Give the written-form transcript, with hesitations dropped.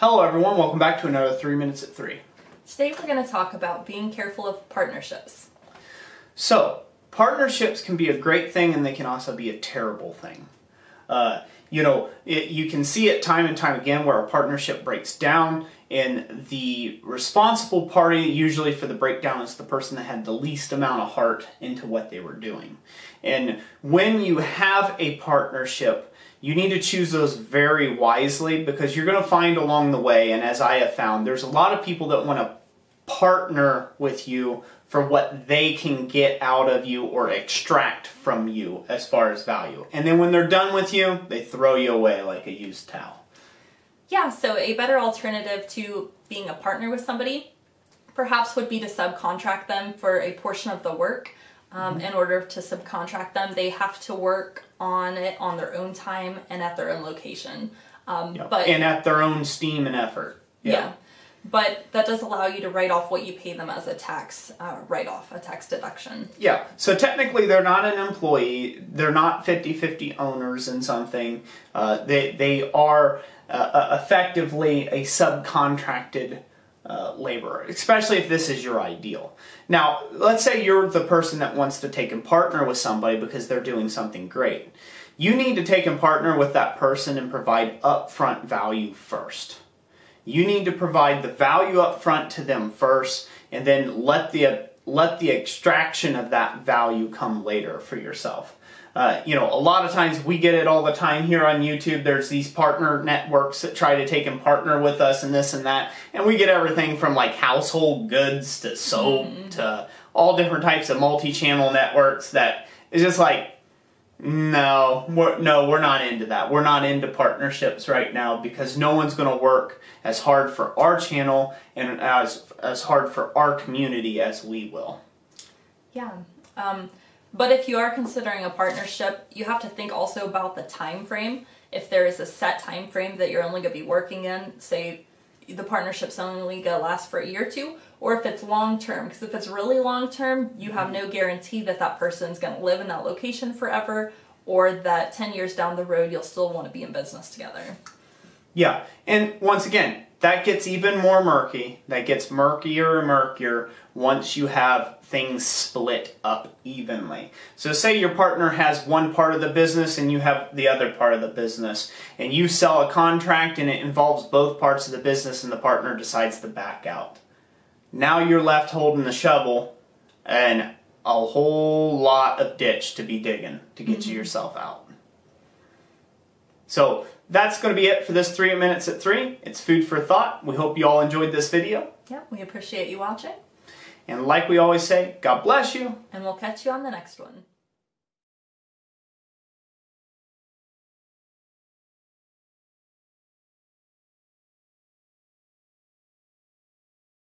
Hello everyone, welcome back to another 3 Minutes at 3. Today we're going to talk about being careful of partnerships. So, partnerships can be a great thing and they can also be a terrible thing. You can see it time and time again where a partnership breaks down and the responsible party usually for the breakdown is the person that had the least amount of heart into what they were doing. And when you have a partnership, you need to choose those very wisely because you're going to find along the way, and as I have found, there's a lot of people that want to partner with you for what they can get out of you or extract from you as far as value. And then when they're done with you, they throw you away like a used towel. Yeah, so a better alternative to being a partner with somebody perhaps would be to subcontract them for a portion of the work. In order to subcontract them, they have to work on it on their own time and at their own location. And at their own steam and effort. Yeah. But that does allow you to write off what you pay them as a tax write-off, a tax deduction. Yeah, so technically they're not an employee, they're not 50-50 owners in something, they are effectively a subcontracted laborer, especially if this is your ideal. Now, let's say you're the person that wants to take and partner with somebody because they're doing something great. You need to take and partner with that person and provide upfront value first. You need to provide the value up front to them first, and then let the extraction of that value come later for yourself. A lot of times we get it all the time here on YouTube. There's these partner networks that try to take and partner with us and this and that, and we get everything from like household goods to soap to all different types of multi-channel networks that is just like, No, we're not into that. We're not into partnerships right now because no one's going to work as hard for our channel and as hard for our community as we will. Yeah. But if you are considering a partnership, you have to think also about the time frame. If there is a set time frame that you're only going to be working in, say the partnership's only going to last for a year or two, or if it's long-term. Because if it's really long-term, you have no guarantee that that person's going to live in that location forever, or that 10 years down the road, you'll still want to be in business together. Yeah, and once again, that gets even more murky. That gets murkier and murkier once you have things split up evenly. So say your partner has one part of the business and you have the other part of the business, and you sell a contract and it involves both parts of the business and the partner decides to back out. Now you're left holding the shovel and a whole lot of ditch to be digging to get you yourself out. So that's going to be it for this 3 Minutes at 3. It's food for thought. We hope you all enjoyed this video. Yeah, we appreciate you watching. And like we always say, God bless you. And we'll catch you on the next one.